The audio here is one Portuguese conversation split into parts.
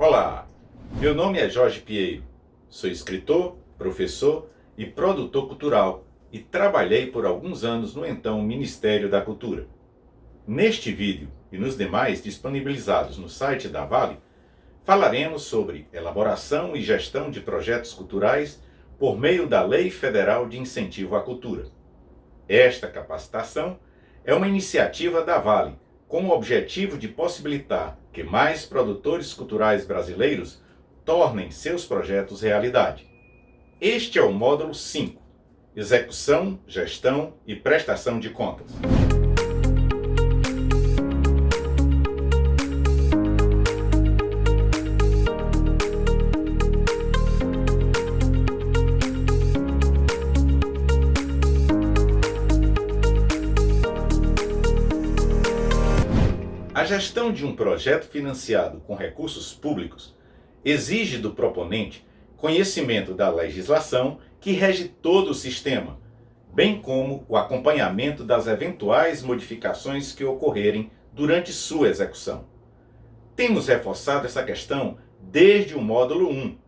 Olá, meu nome é Jorge Pieiro, sou escritor, professor e produtor cultural e trabalhei por alguns anos no então Ministério da Cultura. Neste vídeo e nos demais disponibilizados no site da Vale, falaremos sobre elaboração e gestão de projetos culturais por meio da Lei Federal de Incentivo à Cultura. Esta capacitação é uma iniciativa da Vale, com o objetivo de possibilitar que mais produtores culturais brasileiros tornem seus projetos realidade. Este é o módulo 5, Execução, Gestão e Prestação de Contas. A gestão de um projeto financiado com recursos públicos exige do proponente conhecimento da legislação que rege todo o sistema, bem como o acompanhamento das eventuais modificações que ocorrerem durante sua execução. Temos reforçado essa questão desde o módulo 1,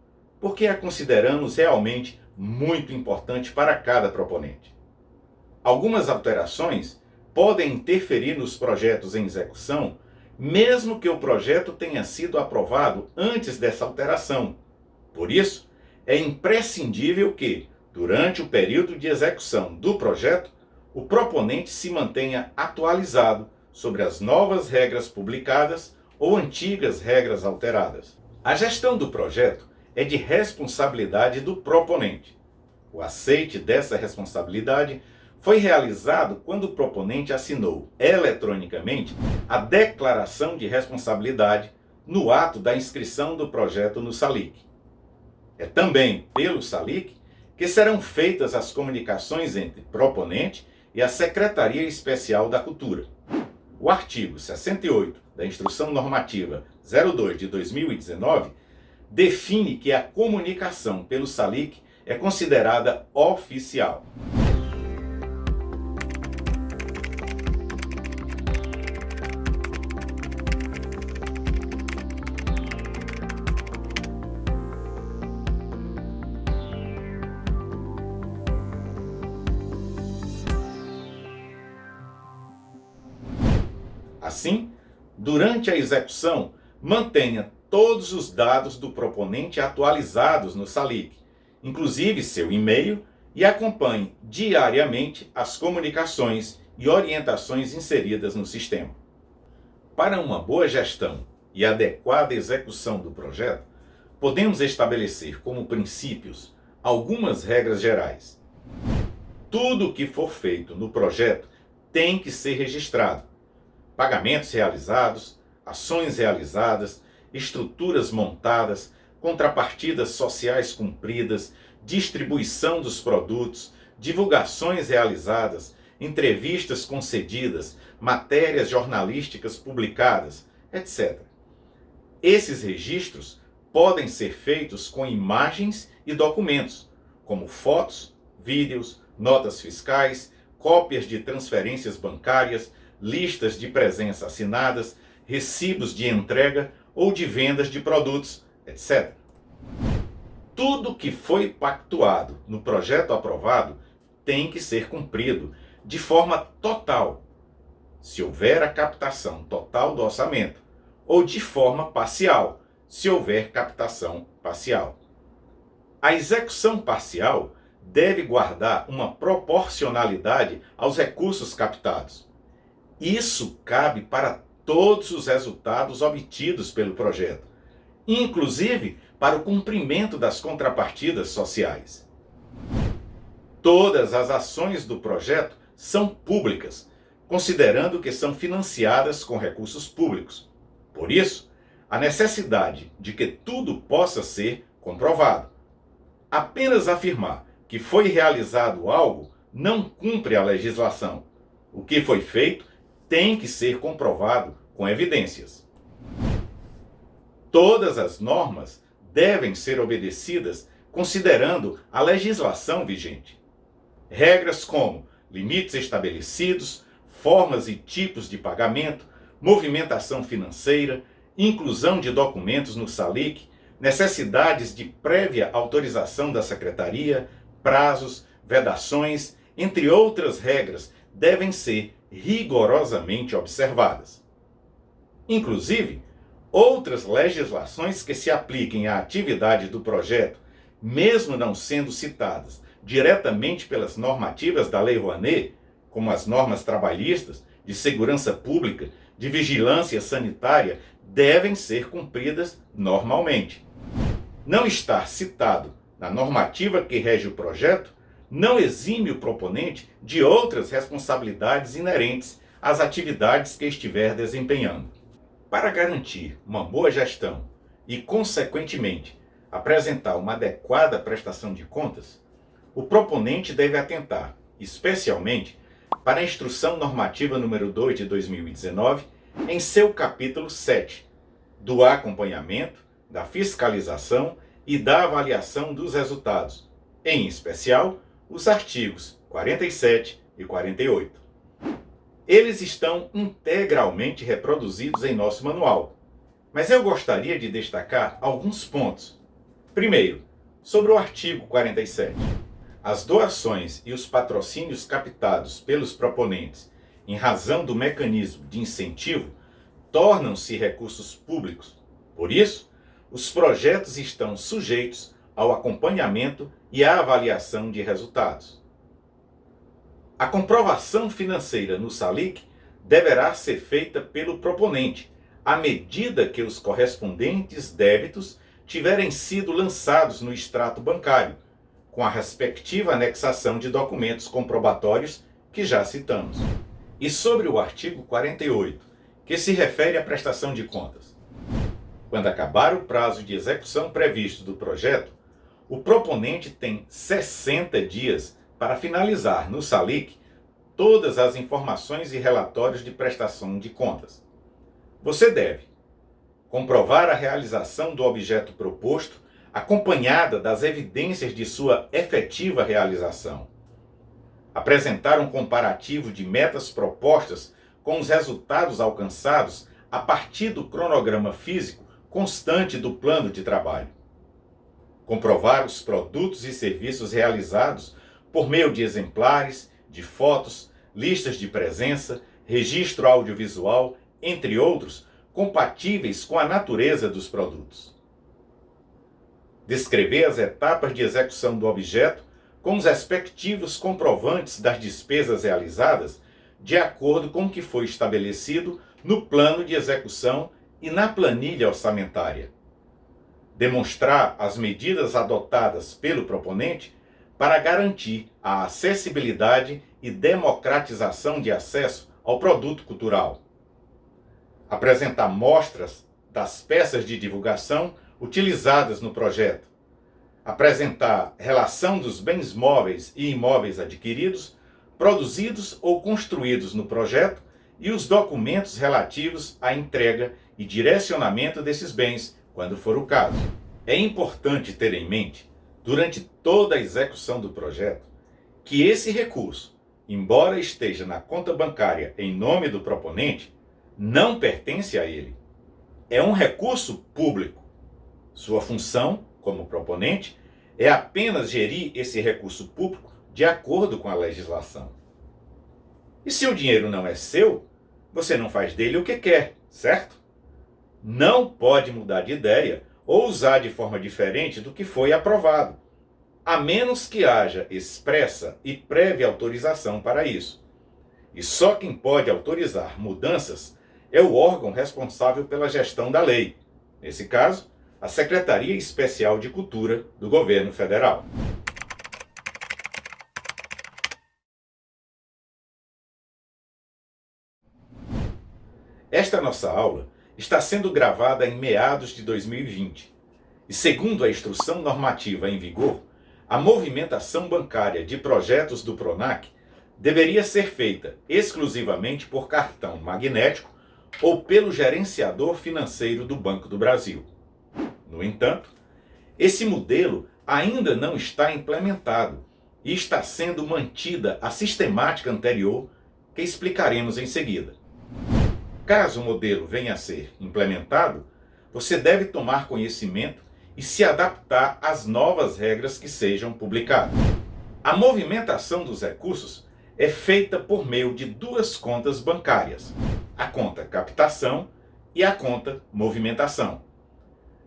porque a consideramos realmente muito importante para cada proponente. Algumas alterações podem interferir nos projetos em execução, mesmo que o projeto tenha sido aprovado antes dessa alteração. Por isso, é imprescindível que, durante o período de execução do projeto, o proponente se mantenha atualizado sobre as novas regras publicadas ou antigas regras alteradas. A gestão do projeto é de responsabilidade do proponente. O aceite dessa responsabilidade foi realizado quando o proponente assinou eletronicamente a declaração de responsabilidade no ato da inscrição do projeto no SALIC. É também pelo SALIC que serão feitas as comunicações entre proponente e a Secretaria Especial da Cultura. O artigo 68 da Instrução Normativa 02 de 2019 define que a comunicação pelo SALIC é considerada oficial. Assim, durante a execução, mantenha todos os dados do proponente atualizados no SALIC, inclusive seu e-mail, e acompanhe diariamente as comunicações e orientações inseridas no sistema. Para uma boa gestão e adequada execução do projeto, podemos estabelecer como princípios algumas regras gerais. Tudo o que for feito no projeto tem que ser registrado. Pagamentos realizados, ações realizadas, estruturas montadas, contrapartidas sociais cumpridas, distribuição dos produtos, divulgações realizadas, entrevistas concedidas, matérias jornalísticas publicadas, etc. Esses registros podem ser feitos com imagens e documentos, como fotos, vídeos, notas fiscais, cópias de transferências bancárias, listas de presença assinadas, recibos de entrega ou de vendas de produtos, etc. Tudo que foi pactuado no projeto aprovado tem que ser cumprido de forma total, se houver a captação total do orçamento, ou de forma parcial, se houver captação parcial. A execução parcial deve guardar uma proporcionalidade aos recursos captados. Isso cabe para todos os resultados obtidos pelo projeto, inclusive para o cumprimento das contrapartidas sociais. Todas as ações do projeto são públicas, considerando que são financiadas com recursos públicos. Por isso, a necessidade de que tudo possa ser comprovado. Apenas afirmar que foi realizado algo não cumpre a legislação. O que foi feito tem que ser comprovado com evidências. Todas as normas devem ser obedecidas considerando a legislação vigente. Regras como limites estabelecidos, formas e tipos de pagamento, movimentação financeira, inclusão de documentos no SALIC, necessidades de prévia autorização da Secretaria, prazos, vedações, entre outras regras, devem ser rigorosamente observadas. Inclusive, outras legislações que se apliquem à atividade do projeto, mesmo não sendo citadas diretamente pelas normativas da Lei Rouanet, como as normas trabalhistas, de segurança pública, de vigilância sanitária, devem ser cumpridas normalmente. Não estar citado na normativa que rege o projeto não exime o proponente de outras responsabilidades inerentes às atividades que estiver desempenhando. Para garantir uma boa gestão e, consequentemente, apresentar uma adequada prestação de contas, o proponente deve atentar, especialmente, para a Instrução Normativa número 2 de 2019, em seu capítulo 7, do acompanhamento, da fiscalização e da avaliação dos resultados, em especial, os artigos 47 e 48. Eles estão integralmente reproduzidos em nosso manual, mas eu gostaria de destacar alguns pontos. Primeiro, sobre o artigo 47. As doações e os patrocínios captados pelos proponentes em razão do mecanismo de incentivo tornam-se recursos públicos. Por isso, os projetos estão sujeitos ao acompanhamento e à avaliação de resultados. A comprovação financeira no SALIC deverá ser feita pelo proponente, à medida que os correspondentes débitos tiverem sido lançados no extrato bancário, com a respectiva anexação de documentos comprobatórios que já citamos. E sobre o artigo 48, que se refere à prestação de contas. Quando acabar o prazo de execução previsto do projeto, o proponente tem 60 dias para finalizar no SALIC todas as informações e relatórios de prestação de contas. Você deve comprovar a realização do objeto proposto, acompanhada das evidências de sua efetiva realização. Apresentar um comparativo de metas propostas com os resultados alcançados a partir do cronograma físico constante do plano de trabalho. Comprovar os produtos e serviços realizados por meio de exemplares, de fotos, listas de presença, registro audiovisual, entre outros, compatíveis com a natureza dos produtos. Descrever as etapas de execução do objeto com os respectivos comprovantes das despesas realizadas, de acordo com o que foi estabelecido no plano de execução e na planilha orçamentária. Demonstrar as medidas adotadas pelo proponente para garantir a acessibilidade e democratização de acesso ao produto cultural. Apresentar mostras das peças de divulgação utilizadas no projeto. Apresentar relação dos bens móveis e imóveis adquiridos, produzidos ou construídos no projeto e os documentos relativos à entrega e direcionamento desses bens, quando for o caso. É importante ter em mente, durante toda a execução do projeto, que esse recurso, embora esteja na conta bancária em nome do proponente, não pertence a ele. É um recurso público. Sua função, como proponente, é apenas gerir esse recurso público de acordo com a legislação. E se o dinheiro não é seu, você não faz dele o que quer, certo? Não pode mudar de ideia ou usar de forma diferente do que foi aprovado, a menos que haja expressa e prévia autorização para isso. E só quem pode autorizar mudanças é o órgão responsável pela gestão da lei, nesse caso, a Secretaria Especial de Cultura do Governo Federal. Esta nossa aula está sendo gravada em meados de 2020 e, segundo a instrução normativa em vigor, a movimentação bancária de projetos do PRONAC deveria ser feita exclusivamente por cartão magnético ou pelo gerenciador financeiro do Banco do Brasil. No entanto, esse modelo ainda não está implementado e está sendo mantida a sistemática anterior, que explicaremos em seguida. Caso o modelo venha a ser implementado, você deve tomar conhecimento e se adaptar às novas regras que sejam publicadas. A movimentação dos recursos é feita por meio de duas contas bancárias: a conta captação e a conta movimentação.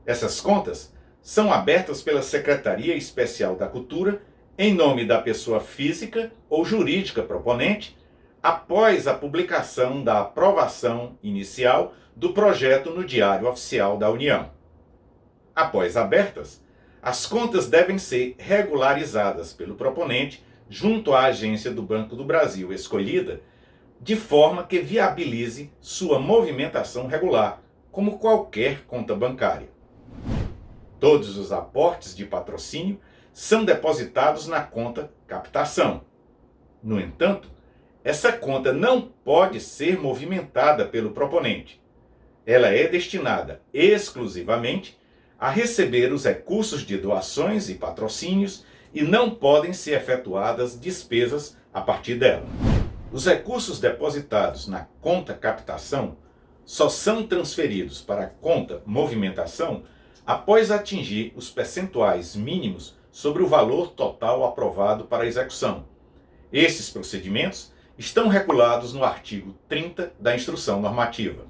Essas contas são abertas pela Secretaria Especial da Cultura em nome da pessoa física ou jurídica proponente, após a publicação da aprovação inicial do projeto no Diário Oficial da União. Após abertas, as contas devem ser regularizadas pelo proponente junto à agência do Banco do Brasil escolhida, de forma que viabilize sua movimentação regular, como qualquer conta bancária. Todos os aportes de patrocínio são depositados na conta captação. No entanto, essa conta não pode ser movimentada pelo proponente. Ela é destinada exclusivamente a receber os recursos de doações e patrocínios e não podem ser efetuadas despesas a partir dela. Os recursos depositados na conta captação só são transferidos para a conta movimentação após atingir os percentuais mínimos sobre o valor total aprovado para a execução. Esses procedimentos estão regulados no artigo 30 da Instrução Normativa.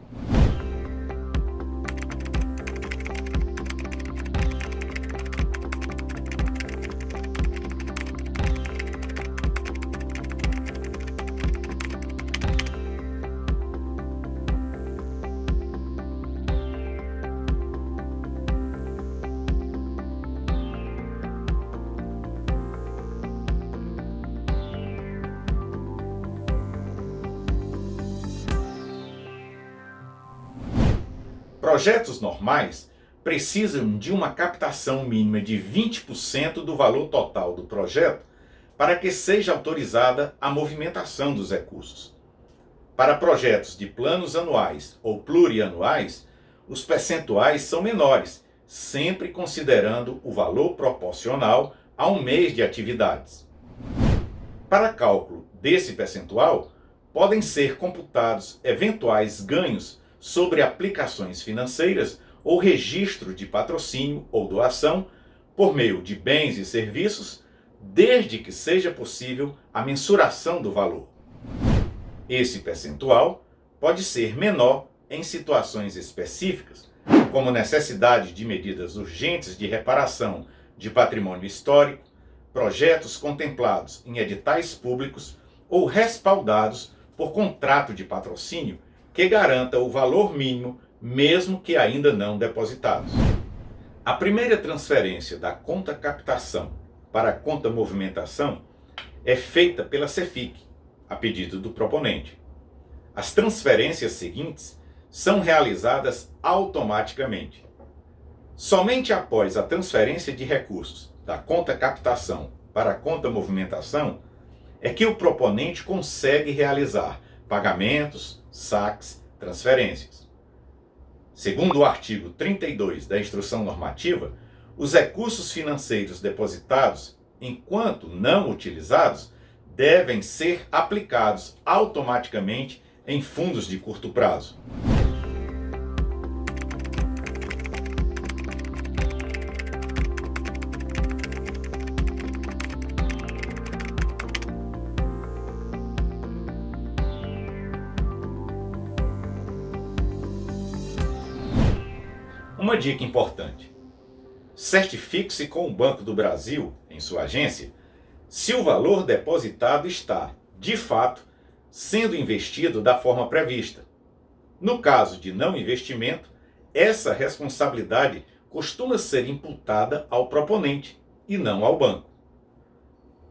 Projetos normais precisam de uma captação mínima de 20% do valor total do projeto para que seja autorizada a movimentação dos recursos. Para projetos de planos anuais ou plurianuais, os percentuais são menores, sempre considerando o valor proporcional a um mês de atividades. Para cálculo desse percentual, podem ser computados eventuais ganhos sobre aplicações financeiras ou registro de patrocínio ou doação por meio de bens e serviços, desde que seja possível a mensuração do valor. Esse percentual pode ser menor em situações específicas, como necessidade de medidas urgentes de reparação de patrimônio histórico, projetos contemplados em editais públicos ou respaldados por contrato de patrocínio que garanta o valor mínimo, mesmo que ainda não depositados. A primeira transferência da conta captação para a conta movimentação é feita pela CEFIC, a pedido do proponente. As transferências seguintes são realizadas automaticamente. Somente após a transferência de recursos da conta captação para a conta movimentação é que o proponente consegue realizar pagamentos, saques, transferências. Segundo o artigo 32 da Instrução Normativa, os recursos financeiros depositados, enquanto não utilizados, devem ser aplicados automaticamente em fundos de curto prazo. Uma dica importante: certifique-se com o Banco do Brasil, em sua agência, se o valor depositado está, de fato, sendo investido da forma prevista. No caso de não investimento, essa responsabilidade costuma ser imputada ao proponente e não ao banco.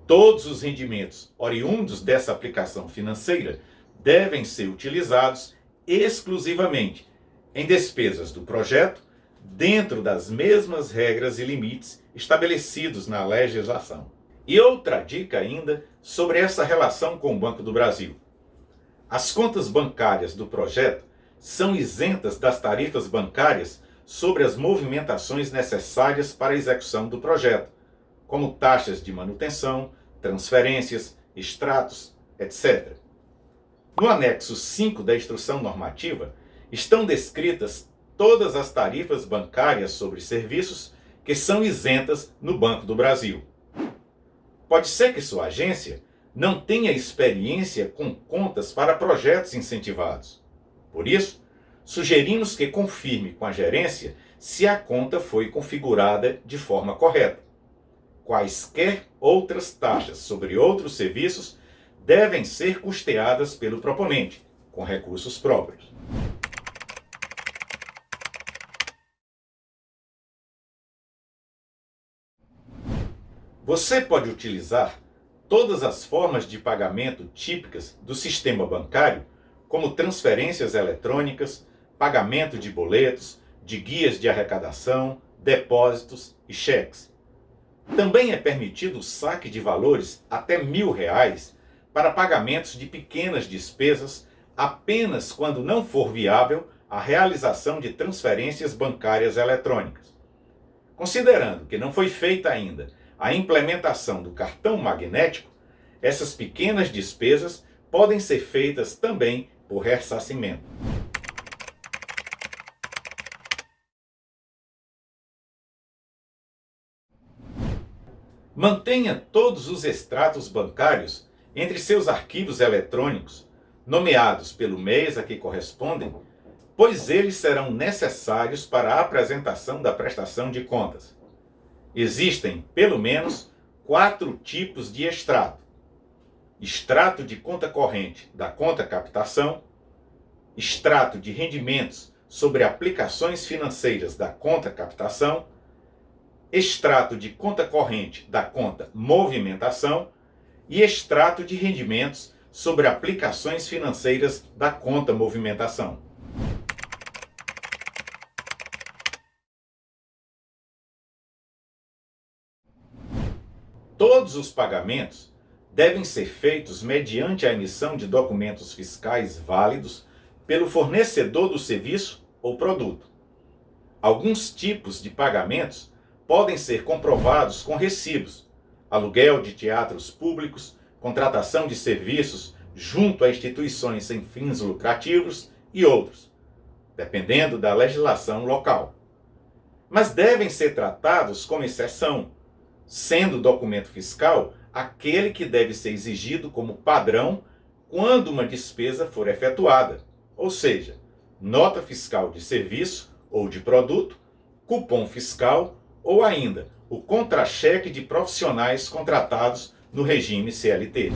Todos os rendimentos oriundos dessa aplicação financeira devem ser utilizados exclusivamente em despesas do projeto, dentro das mesmas regras e limites estabelecidos na legislação. E outra dica ainda sobre essa relação com o Banco do Brasil: as contas bancárias do projeto são isentas das tarifas bancárias sobre as movimentações necessárias para a execução do projeto, como taxas de manutenção, transferências, extratos, etc. No anexo 5 da Instrução Normativa, estão descritas todas as tarifas bancárias sobre serviços que são isentas no Banco do Brasil. Pode ser que sua agência não tenha experiência com contas para projetos incentivados. Por isso, sugerimos que confirme com a gerência se a conta foi configurada de forma correta. Quaisquer outras taxas sobre outros serviços devem ser custeadas pelo proponente, com recursos próprios. Você pode utilizar todas as formas de pagamento típicas do sistema bancário, como transferências eletrônicas, pagamento de boletos, de guias de arrecadação, depósitos e cheques. Também é permitido o saque de valores até R$ 1.000 para pagamentos de pequenas despesas, apenas quando não for viável a realização de transferências bancárias eletrônicas. Considerando que não foi feita ainda a implementação do cartão magnético, essas pequenas despesas podem ser feitas também por ressarcimento. Mantenha todos os extratos bancários entre seus arquivos eletrônicos, nomeados pelo mês a que correspondem, pois eles serão necessários para a apresentação da prestação de contas. Existem, pelo menos, 4 tipos de extrato: extrato de conta corrente da conta captação, extrato de rendimentos sobre aplicações financeiras da conta captação, extrato de conta corrente da conta movimentação e extrato de rendimentos sobre aplicações financeiras da conta movimentação. Todos os pagamentos devem ser feitos mediante a emissão de documentos fiscais válidos pelo fornecedor do serviço ou produto. Alguns tipos de pagamentos podem ser comprovados com recibos: aluguel de teatros públicos, contratação de serviços junto a instituições sem fins lucrativos e outros, dependendo da legislação local. Mas devem ser tratados como exceção, sendo o documento fiscal aquele que deve ser exigido como padrão quando uma despesa for efetuada, ou seja, nota fiscal de serviço ou de produto, cupom fiscal ou ainda o contra-cheque de profissionais contratados no regime CLT.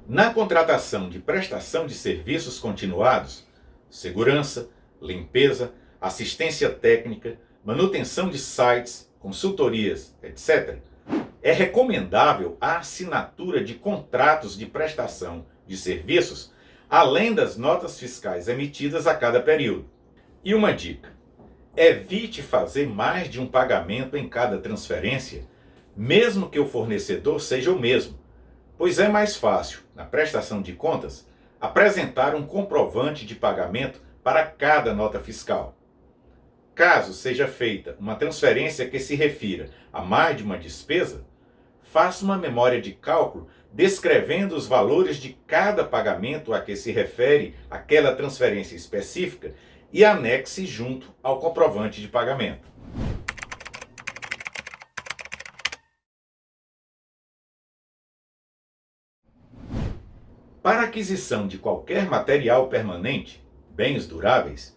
Na contratação de prestação de serviços continuados, segurança, limpeza, assistência técnica, manutenção de sites, consultorias, etc., é recomendável a assinatura de contratos de prestação de serviços, além das notas fiscais emitidas a cada período. E uma dica: evite fazer mais de um pagamento em cada transferência, mesmo que o fornecedor seja o mesmo, pois é mais fácil, na prestação de contas, apresentar um comprovante de pagamento para cada nota fiscal. Caso seja feita uma transferência que se refira a mais de uma despesa, faça uma memória de cálculo descrevendo os valores de cada pagamento a que se refere aquela transferência específica e anexe junto ao comprovante de pagamento. Para a aquisição de qualquer material permanente, bens duráveis,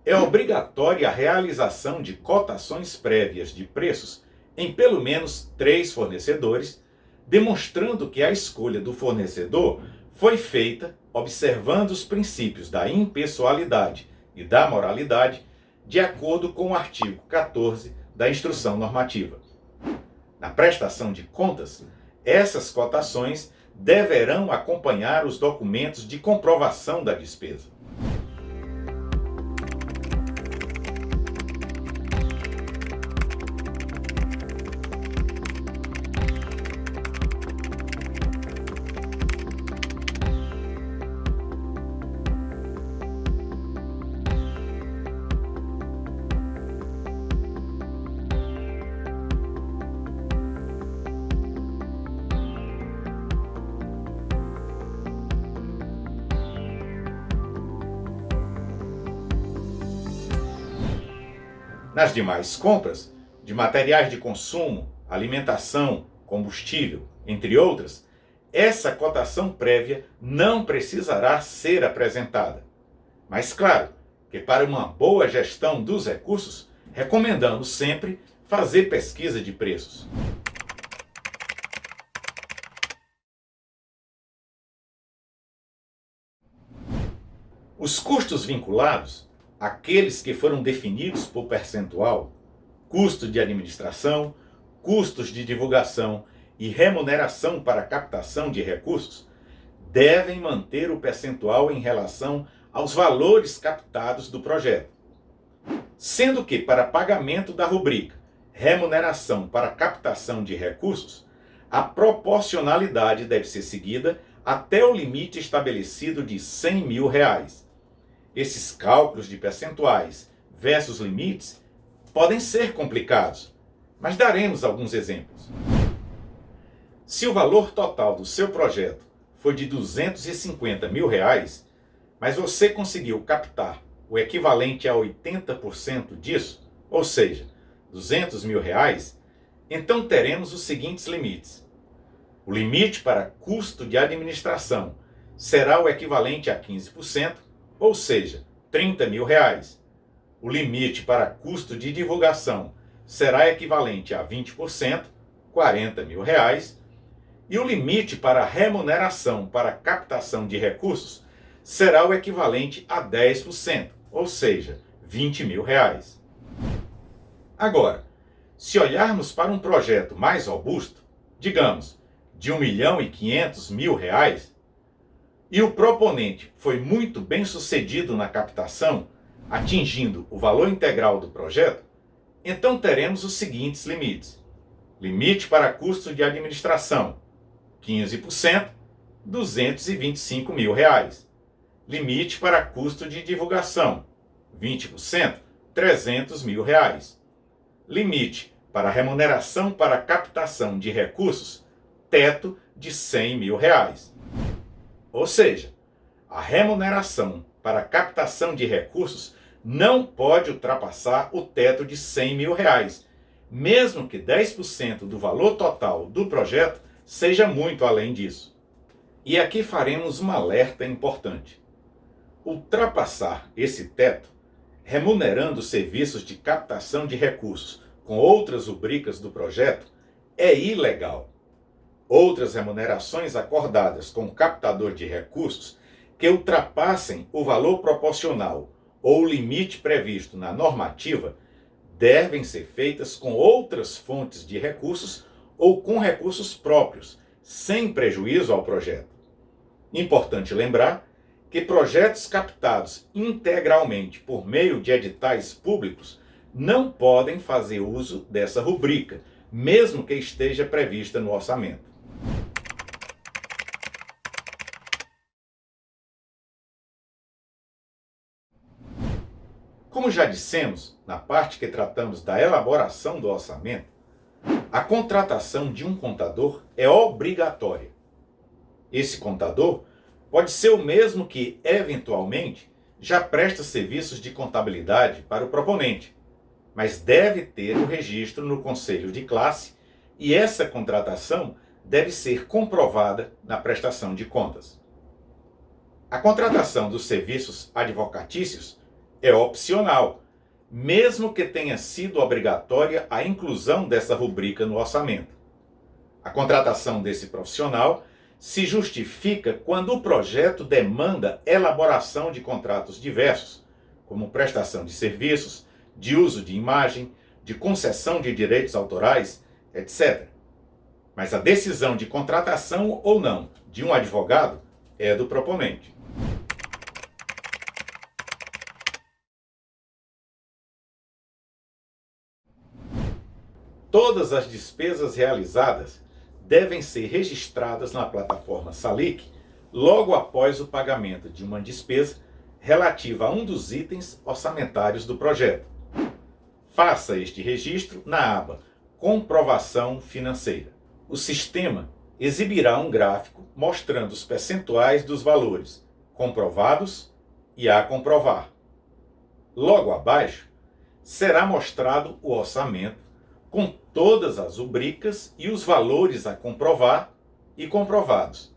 é obrigatória a realização de cotações prévias de preços em pelo menos 3 fornecedores, demonstrando que a escolha do fornecedor foi feita observando os princípios da impessoalidade e da moralidade, de acordo com o artigo 14 da Instrução Normativa. Na prestação de contas, essas cotações deverão acompanhar os documentos de comprovação da despesa. Nas demais compras, de materiais de consumo, alimentação, combustível, entre outras, essa cotação prévia não precisará ser apresentada. Mas claro que para uma boa gestão dos recursos, recomendamos sempre fazer pesquisa de preços. Os custos vinculados, aqueles que foram definidos por percentual, custo de administração, custos de divulgação e remuneração para captação de recursos, devem manter o percentual em relação aos valores captados do projeto. Sendo que, para pagamento da rubrica remuneração para captação de recursos, a proporcionalidade deve ser seguida até o limite estabelecido de R$ 100.000. Esses cálculos de percentuais versus limites podem ser complicados, mas daremos alguns exemplos. Se o valor total do seu projeto foi de R$ 250.000, mas você conseguiu captar o equivalente a 80% disso, ou seja, R$ 200.000, então teremos os seguintes limites. O limite para custo de administração será o equivalente a 15%, ou seja, R$ 30.000. O limite para custo de divulgação será equivalente a 20%, R$ 40.000. E o limite para remuneração para captação de recursos será o equivalente a 10%, ou seja, R$ 20.000. Agora, se olharmos para um projeto mais robusto, digamos, de R$ 1.500.000, e o proponente foi muito bem sucedido na captação, atingindo o valor integral do projeto, então teremos os seguintes limites. Limite para custo de administração, 15%, R$ 225.000. Limite para custo de divulgação, 20%, R$ 300.000. Limite para remuneração para captação de recursos, teto de R$ 100.000. Ou seja, a remuneração para captação de recursos não pode ultrapassar o teto de R$ 100.000, mesmo que 10% do valor total do projeto seja muito além disso. E aqui faremos um alerta importante. Ultrapassar esse teto, remunerando serviços de captação de recursos com outras rubricas do projeto, é ilegal. Outras remunerações acordadas com o captador de recursos que ultrapassem o valor proporcional ou o limite previsto na normativa devem ser feitas com outras fontes de recursos ou com recursos próprios, sem prejuízo ao projeto. Importante lembrar que projetos captados integralmente por meio de editais públicos não podem fazer uso dessa rubrica, mesmo que esteja prevista no orçamento. Como já dissemos, na parte que tratamos da elaboração do orçamento, a contratação de um contador é obrigatória. Esse contador pode ser o mesmo que, eventualmente, já presta serviços de contabilidade para o proponente, mas deve ter o registro no conselho de classe e essa contratação deve ser comprovada na prestação de contas. A contratação dos serviços advocatícios é opcional, mesmo que tenha sido obrigatória a inclusão dessa rubrica no orçamento. A contratação desse profissional se justifica quando o projeto demanda elaboração de contratos diversos, como prestação de serviços, de uso de imagem, de concessão de direitos autorais, etc. Mas a decisão de contratação ou não de um advogado é do proponente. Todas as despesas realizadas devem ser registradas na plataforma Salic logo após o pagamento de uma despesa relativa a um dos itens orçamentários do projeto. Faça este registro na aba Comprovação Financeira. O sistema exibirá um gráfico mostrando os percentuais dos valores comprovados e a comprovar. Logo abaixo, será mostrado o orçamento com todas as rubricas e os valores a comprovar e comprovados.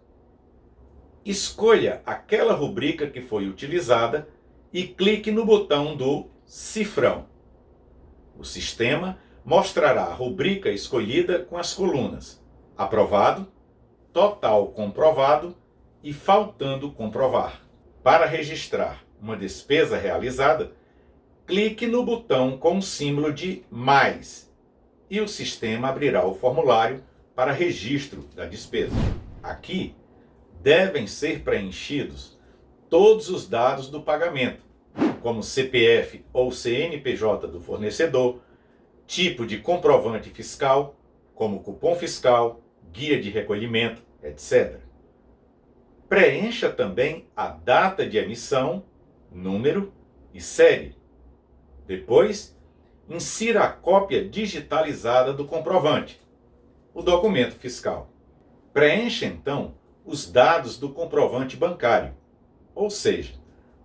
Escolha aquela rubrica que foi utilizada e clique no botão do cifrão. O sistema mostrará a rubrica escolhida com as colunas aprovado, total comprovado e faltando comprovar. Para registrar uma despesa realizada, clique no botão com o símbolo de mais e o sistema abrirá o formulário para registro da despesa. Aqui devem ser preenchidos todos os dados do pagamento, como CPF ou CNPJ do fornecedor, tipo de comprovante fiscal, como cupom fiscal, guia de recolhimento, etc. Preencha também a data de emissão, número e série. Depois, insira a cópia digitalizada do comprovante, o documento fiscal. Preencha então os dados do comprovante bancário, ou seja,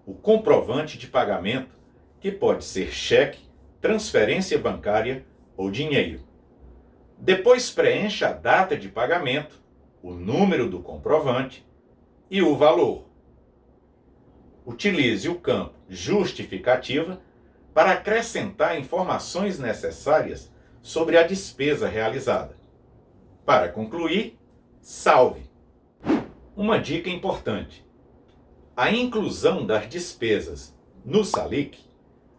o comprovante de pagamento, que pode ser cheque, transferência bancária ou dinheiro. Depois preencha a data de pagamento, o número do comprovante e o valor. Utilize o campo Justificativa para acrescentar informações necessárias sobre a despesa realizada. Para concluir, salve. Uma dica importante: a inclusão das despesas no SALIC,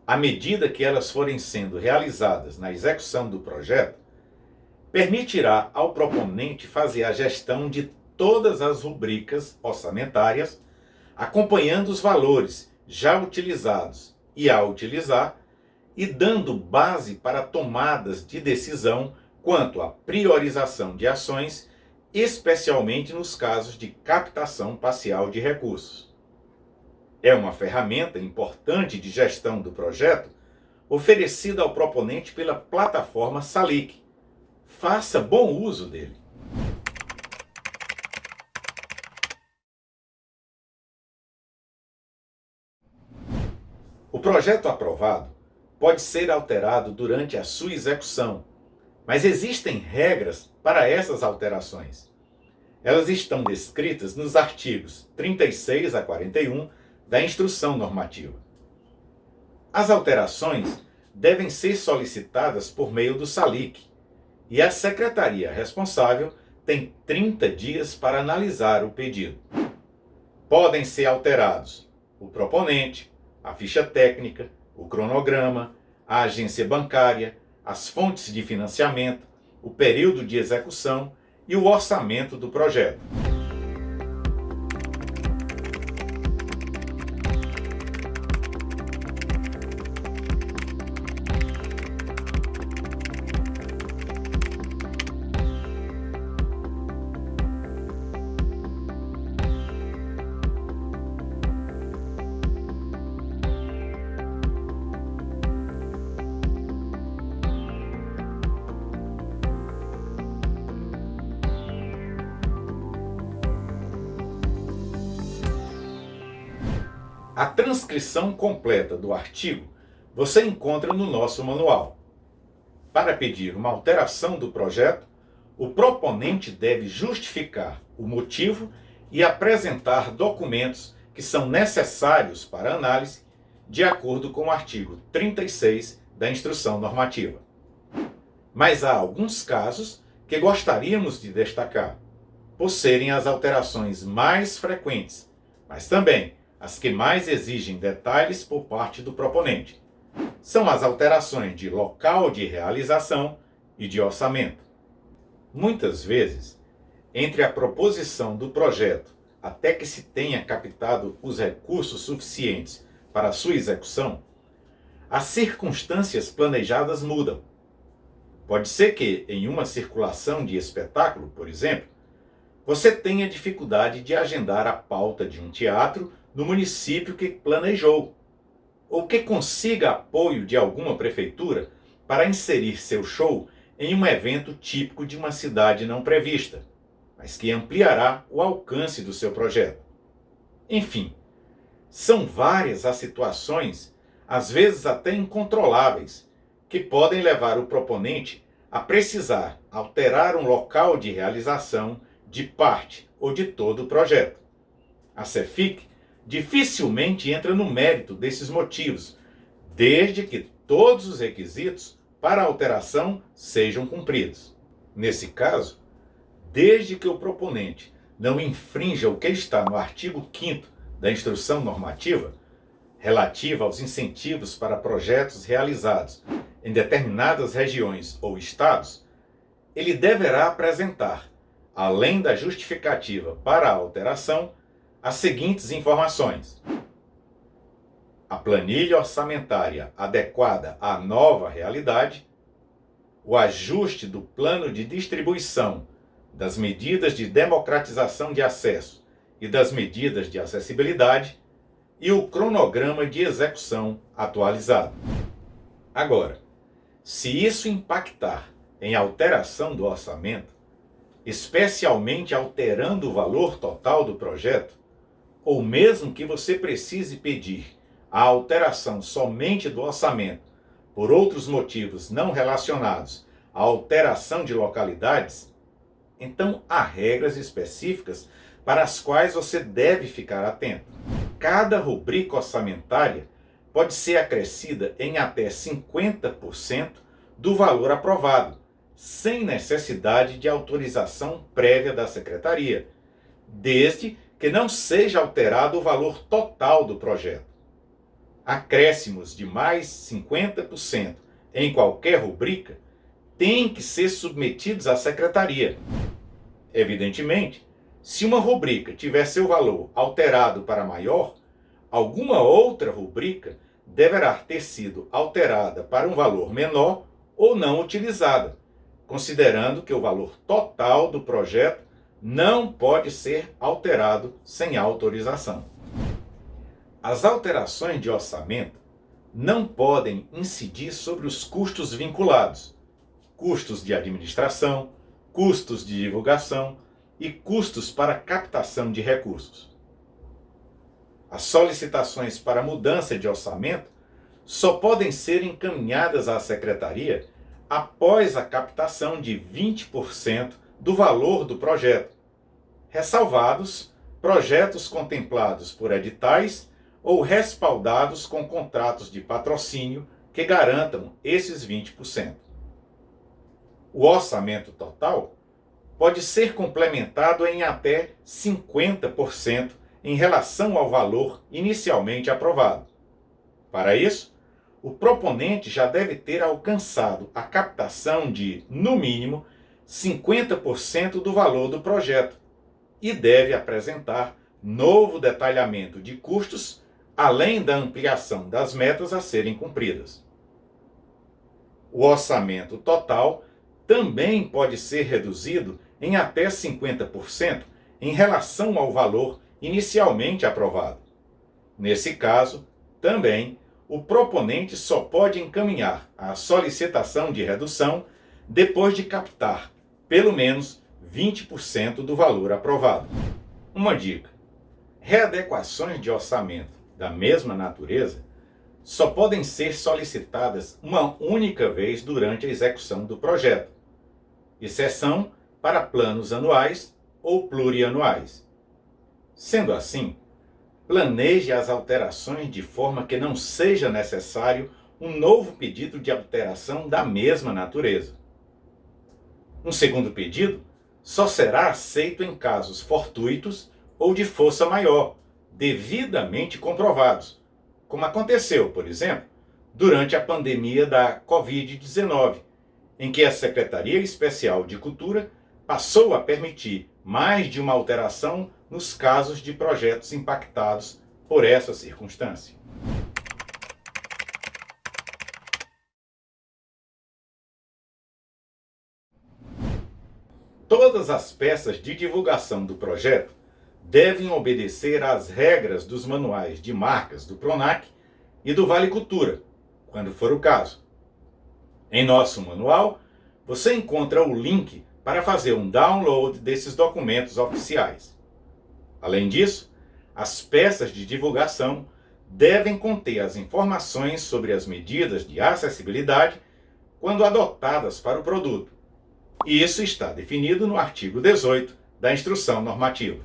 à medida que elas forem sendo realizadas na execução do projeto, permitirá ao proponente fazer a gestão de todas as rubricas orçamentárias, acompanhando os valores já utilizados e a utilizar, e dando base para tomadas de decisão quanto à priorização de ações, especialmente nos casos de captação parcial de recursos. É uma ferramenta importante de gestão do projeto oferecida ao proponente pela plataforma SALIC. Faça bom uso dele. O projeto aprovado pode ser alterado durante a sua execução, mas existem regras para essas alterações. Elas estão descritas nos artigos 36 a 41 da Instrução Normativa. As alterações devem ser solicitadas por meio do SALIC, e a secretaria responsável tem 30 dias para analisar o pedido. Podem ser alterados o proponente, a ficha técnica, o cronograma, a agência bancária, as fontes de financiamento, o período de execução e o orçamento do projeto. A transcrição completa do artigo você encontra no nosso manual. Para pedir uma alteração do projeto, o proponente deve justificar o motivo e apresentar documentos que são necessários para análise, de acordo com o artigo 36 da Instrução Normativa. Mas há alguns casos que gostaríamos de destacar, por serem as alterações mais frequentes, mas também as que mais exigem detalhes por parte do proponente. São as alterações de local de realização e de orçamento. Muitas vezes, entre a proposição do projeto até que se tenha captado os recursos suficientes para a sua execução, as circunstâncias planejadas mudam. Pode ser que, em uma circulação de espetáculo, por exemplo, você tenha dificuldade de agendar a pauta de um teatro no município que planejou, ou que consiga apoio de alguma prefeitura para inserir seu show em um evento típico de uma cidade não prevista, mas que ampliará o alcance do seu projeto. Enfim, são várias as situações às vezes até incontroláveis, que podem levar o proponente a precisar alterar um local de realização de parte ou de todo o projeto. A CEFIC dificilmente entra no mérito desses motivos, desde que todos os requisitos para a alteração sejam cumpridos. Nesse caso, desde que o proponente não infrinja o que está no artigo 5º da Instrução Normativa, relativa aos incentivos para projetos realizados em determinadas regiões ou estados, ele deverá apresentar, além da justificativa para a alteração, as seguintes informações: a planilha orçamentária adequada à nova realidade, o ajuste do plano de distribuição das medidas de democratização de acesso e das medidas de acessibilidade e o cronograma de execução atualizado. Agora, se isso impactar em alteração do orçamento, especialmente alterando o valor total do projeto, ou mesmo que você precise pedir a alteração somente do orçamento por outros motivos não relacionados à alteração de localidades, então há regras específicas para as quais você deve ficar atento. Cada rubrica orçamentária pode ser acrescida em até 50% do valor aprovado, sem necessidade de autorização prévia da Secretaria, desde que não seja alterado o valor total do projeto. Acréscimos de mais 50% em qualquer rubrica têm que ser submetidos à Secretaria. Evidentemente, se uma rubrica tiver seu valor alterado para maior, alguma outra rubrica deverá ter sido alterada para um valor menor ou não utilizada, considerando que o valor total do projeto não pode ser alterado sem autorização. As alterações de orçamento não podem incidir sobre os custos vinculados, custos de administração, custos de divulgação e custos para captação de recursos. As solicitações para mudança de orçamento só podem ser encaminhadas à Secretaria após a captação de 20% do valor do projeto, ressalvados projetos contemplados por editais ou respaldados com contratos de patrocínio que garantam esses 20%. O orçamento total pode ser complementado em até 50% em relação ao valor inicialmente aprovado. Para isso, o proponente já deve ter alcançado a captação de, no mínimo, 50% do valor do projeto e deve apresentar novo detalhamento de custos, além da ampliação das metas a serem cumpridas. O orçamento total também pode ser reduzido em até 50% em relação ao valor inicialmente aprovado. Nesse caso, também, o proponente só pode encaminhar a solicitação de redução depois de captar pelo menos 20% do valor aprovado. Uma dica: readequações de orçamento da mesma natureza só podem ser solicitadas uma única vez durante a execução do projeto, exceção para planos anuais ou plurianuais. Sendo assim, planeje as alterações de forma que não seja necessário um novo pedido de alteração da mesma natureza. Um segundo pedido só será aceito em casos fortuitos ou de força maior, devidamente comprovados, como aconteceu, por exemplo, durante a pandemia da Covid-19, em que a Secretaria Especial de Cultura passou a permitir mais de uma alteração nos casos de projetos impactados por essa circunstância. Todas as peças de divulgação do projeto devem obedecer às regras dos manuais de marcas do PRONAC e do Vale Cultura, quando for o caso. Em nosso manual, você encontra o link para fazer um download desses documentos oficiais. Além disso, as peças de divulgação devem conter as informações sobre as medidas de acessibilidade quando adotadas para o produto. E isso está definido no artigo 18 da Instrução Normativa.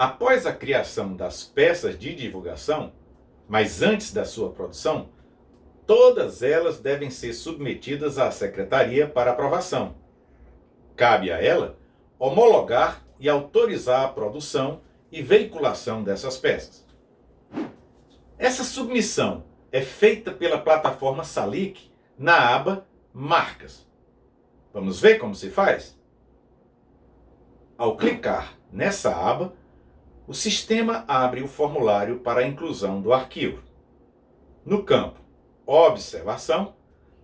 Após a criação das peças de divulgação, mas antes da sua produção, todas elas devem ser submetidas à Secretaria para aprovação. Cabe a ela homologar e autorizar a produção e veiculação dessas peças. Essa submissão é feita pela plataforma Salic na aba Marcas. Vamos ver como se faz? Ao clicar nessa aba, o sistema abre o formulário para a inclusão do arquivo. No campo Observação,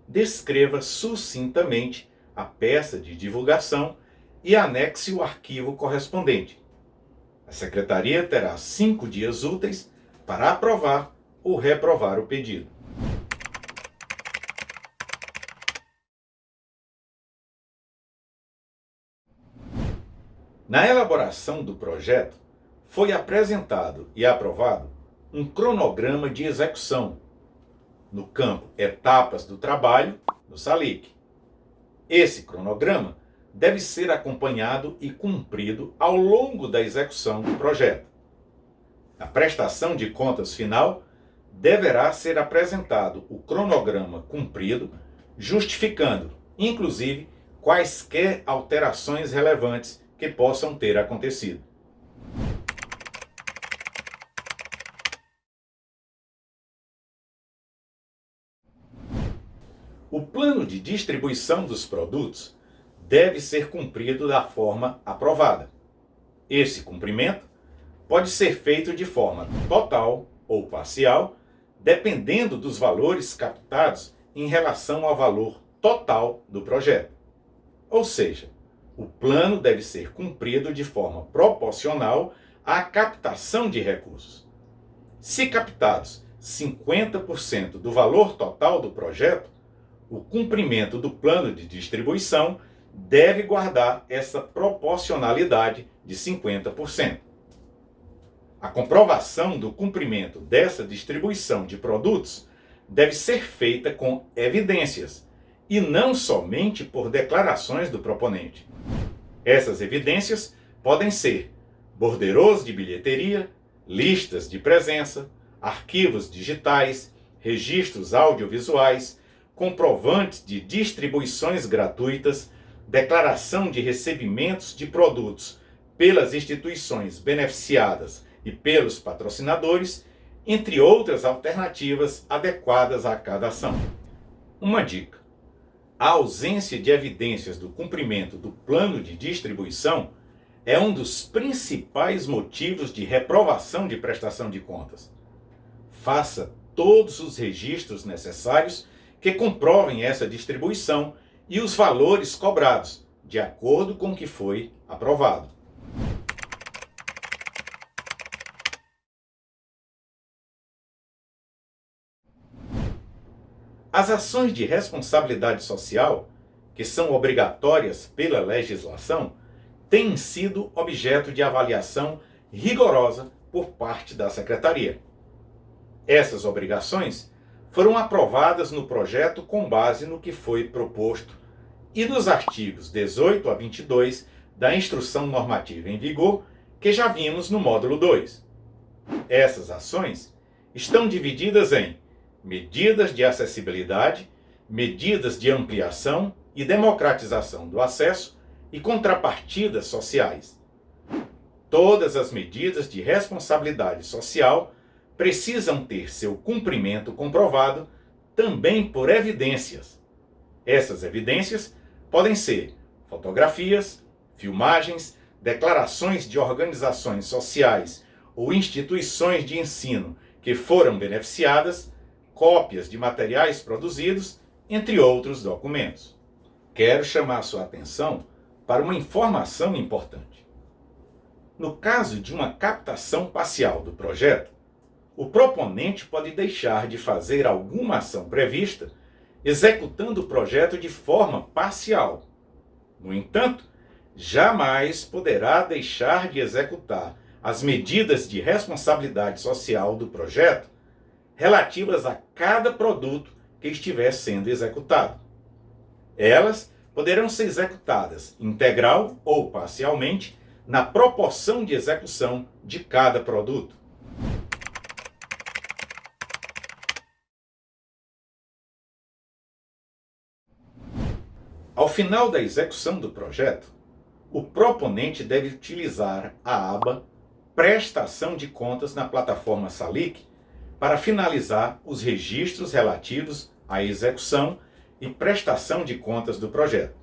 descreva sucintamente a peça de divulgação e anexe o arquivo correspondente. A Secretaria terá 5 dias úteis para aprovar ou reprovar o pedido. Na elaboração do projeto, foi apresentado e aprovado um cronograma de execução no campo Etapas do Trabalho, no Salic. Esse cronograma deve ser acompanhado e cumprido ao longo da execução do projeto. Na prestação de contas final, deverá ser apresentado o cronograma cumprido, justificando, inclusive, quaisquer alterações relevantes que possam ter acontecido. O plano de distribuição dos produtos deve ser cumprido da forma aprovada. Esse cumprimento pode ser feito de forma total ou parcial, dependendo dos valores captados em relação ao valor total do projeto. Ou seja, o plano deve ser cumprido de forma proporcional à captação de recursos. Se captados 50% do valor total do projeto, o cumprimento do plano de distribuição deve guardar essa proporcionalidade de 50%. A comprovação do cumprimento dessa distribuição de produtos deve ser feita com evidências e não somente por declarações do proponente. Essas evidências podem ser borderôs de bilheteria, listas de presença, arquivos digitais, registros audiovisuais, comprovantes de distribuições gratuitas, declaração de recebimentos de produtos pelas instituições beneficiadas e pelos patrocinadores, entre outras alternativas adequadas a cada ação. Uma dica: a ausência de evidências do cumprimento do plano de distribuição é um dos principais motivos de reprovação de prestação de contas. Faça todos os registros necessários que comprovem essa distribuição e os valores cobrados, de acordo com o que foi aprovado. As ações de responsabilidade social, que são obrigatórias pela legislação, têm sido objeto de avaliação rigorosa por parte da Secretaria. Essas obrigações foram aprovadas no projeto com base no que foi proposto e nos artigos 18 a 22 da Instrução Normativa em vigor, que já vimos no módulo 2. Essas ações estão divididas em medidas de acessibilidade, medidas de ampliação e democratização do acesso e contrapartidas sociais. Todas as medidas de responsabilidade social precisam ter seu cumprimento comprovado também por evidências. Essas evidências podem ser fotografias, filmagens, declarações de organizações sociais ou instituições de ensino que foram beneficiadas, cópias de materiais produzidos, entre outros documentos. Quero chamar sua atenção para uma informação importante. No caso de uma captação parcial do projeto, o proponente pode deixar de fazer alguma ação prevista, executando o projeto de forma parcial. No entanto, jamais poderá deixar de executar as medidas de responsabilidade social do projeto relativas a cada produto que estiver sendo executado. Elas poderão ser executadas integral ou parcialmente na proporção de execução de cada produto. Ao final da execução do projeto, o proponente deve utilizar a aba Prestação de Contas na plataforma Salic para finalizar os registros relativos à execução e prestação de contas do projeto.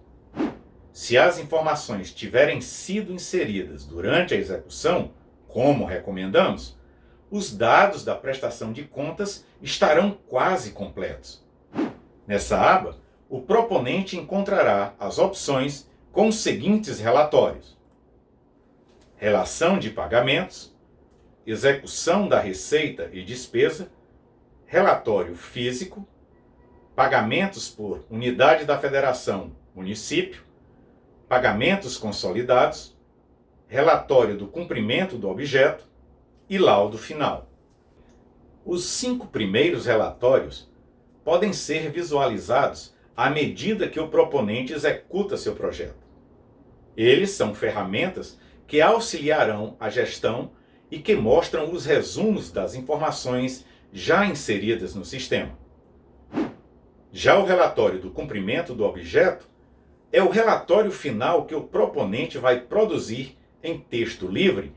Se as informações tiverem sido inseridas durante a execução, como recomendamos, os dados da prestação de contas estarão quase completos. Nessa aba, o proponente encontrará as opções com os seguintes relatórios: relação de pagamentos, execução da receita e despesa, relatório físico, pagamentos por unidade da federação, município, pagamentos consolidados, relatório do cumprimento do objeto e laudo final. Os 5 primeiros relatórios podem ser visualizados à medida que o proponente executa seu projeto. Eles são ferramentas que auxiliarão a gestão e que mostram os resumos das informações já inseridas no sistema. Já o relatório do cumprimento do objeto é o relatório final que o proponente vai produzir em texto livre,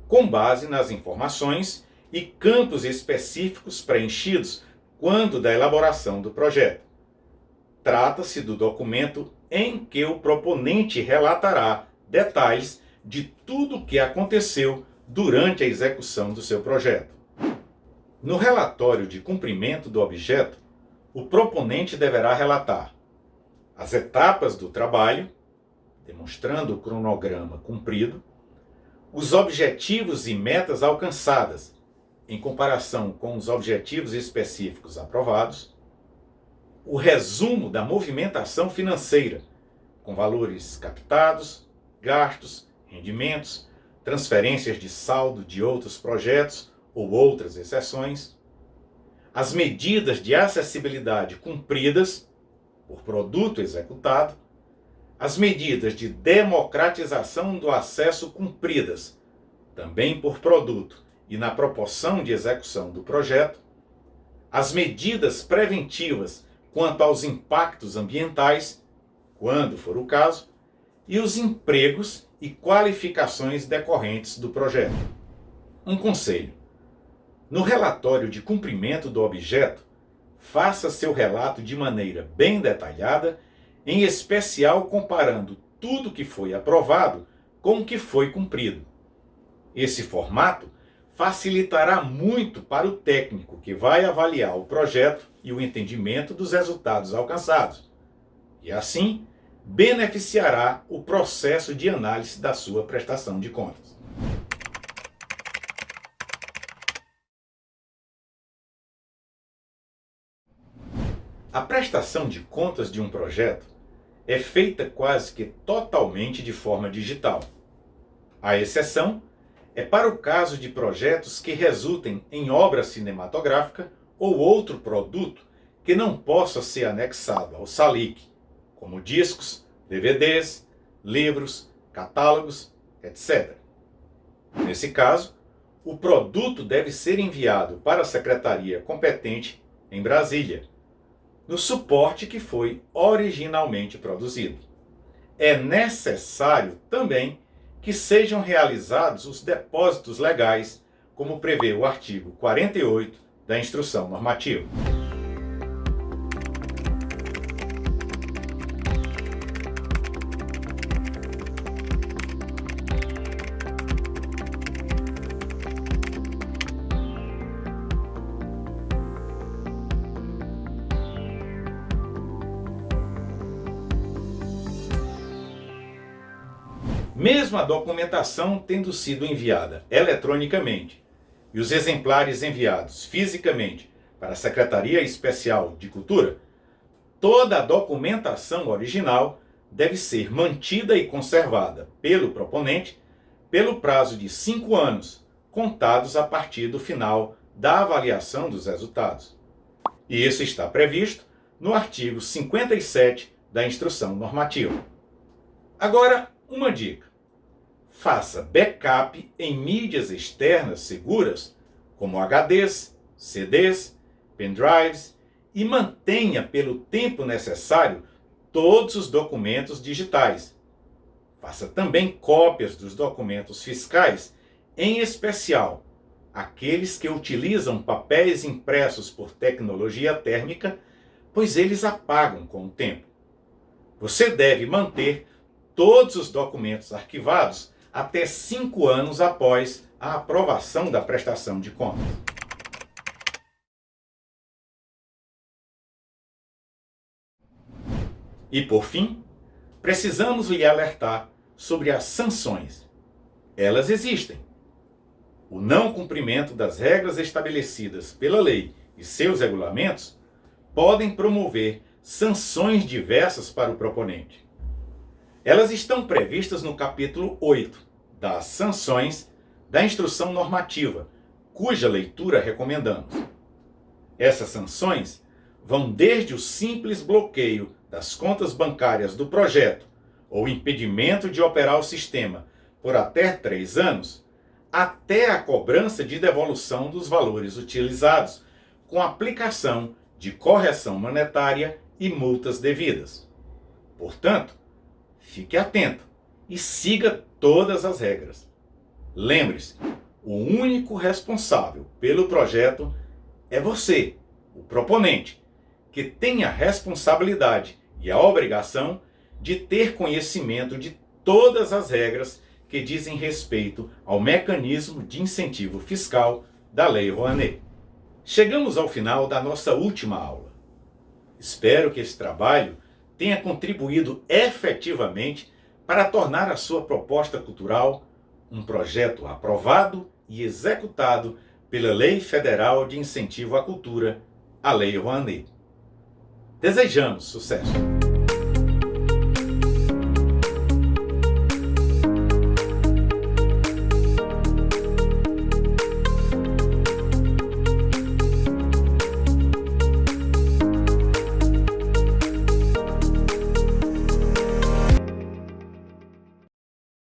com base nas informações e campos específicos preenchidos quando da elaboração do projeto. Trata-se do documento em que o proponente relatará detalhes de tudo o que aconteceu durante a execução do seu projeto. No relatório de cumprimento do objeto, o proponente deverá relatar as etapas do trabalho, demonstrando o cronograma cumprido, os objetivos e metas alcançadas em comparação com os objetivos específicos aprovados, o resumo da movimentação financeira, com valores captados, gastos, rendimentos, transferências de saldo de outros projetos ou outras exceções, as medidas de acessibilidade cumpridas por produto executado, as medidas de democratização do acesso cumpridas, também por produto e na proporção de execução do projeto, as medidas preventivas quanto aos impactos ambientais, quando for o caso, e os empregos e qualificações decorrentes do projeto. Um conselho: no relatório de cumprimento do objeto, faça seu relato de maneira bem detalhada, em especial comparando tudo que foi aprovado com o que foi cumprido. Esse formato facilitará muito para o técnico que vai avaliar o projeto e o entendimento dos resultados alcançados, e assim beneficiará o processo de análise da sua prestação de contas. A prestação de contas de um projeto é feita quase que totalmente de forma digital. A exceção é para o caso de projetos que resultem em obra cinematográfica ou outro produto que não possa ser anexado ao Salic, como discos, DVDs, livros, catálogos, etc. Nesse caso, o produto deve ser enviado para a secretaria competente em Brasília, no suporte que foi originalmente produzido. É necessário também que sejam realizados os depósitos legais, como prevê o artigo 48 da Instrução Normativa. Mesmo a documentação tendo sido enviada eletronicamente e os exemplares enviados fisicamente para a Secretaria Especial de Cultura, toda a documentação original deve ser mantida e conservada pelo proponente pelo prazo de 5 anos, contados a partir do final da avaliação dos resultados. E isso está previsto no artigo 57 da Instrução Normativa. Agora, uma dica. Faça backup em mídias externas seguras, como HDs, CDs, pendrives, e mantenha pelo tempo necessário todos os documentos digitais. Faça também cópias dos documentos fiscais, em especial aqueles que utilizam papéis impressos por tecnologia térmica, pois eles apagam com o tempo. Você deve manter todos os documentos arquivados até 5 anos após a aprovação da prestação de contas. E por fim, precisamos lhe alertar sobre as sanções. Elas existem. O não cumprimento das regras estabelecidas pela lei e seus regulamentos podem promover sanções diversas para o proponente. Elas estão previstas no capítulo 8 das sanções da Instrução Normativa, cuja leitura recomendamos. Essas sanções vão desde o simples bloqueio das contas bancárias do projeto ou impedimento de operar o sistema por até 3 anos, até a cobrança de devolução dos valores utilizados, com aplicação de correção monetária e multas devidas. Portanto, fique atento e siga todas as regras. Lembre-se, o único responsável pelo projeto é você, o proponente, que tem a responsabilidade e a obrigação de ter conhecimento de todas as regras que dizem respeito ao mecanismo de incentivo fiscal da Lei Rouanet. Chegamos ao final da nossa última aula. Espero que esse trabalho tenha contribuído efetivamente para tornar a sua proposta cultural um projeto aprovado e executado pela Lei Federal de Incentivo à Cultura, a Lei Rouanet. Desejamos sucesso!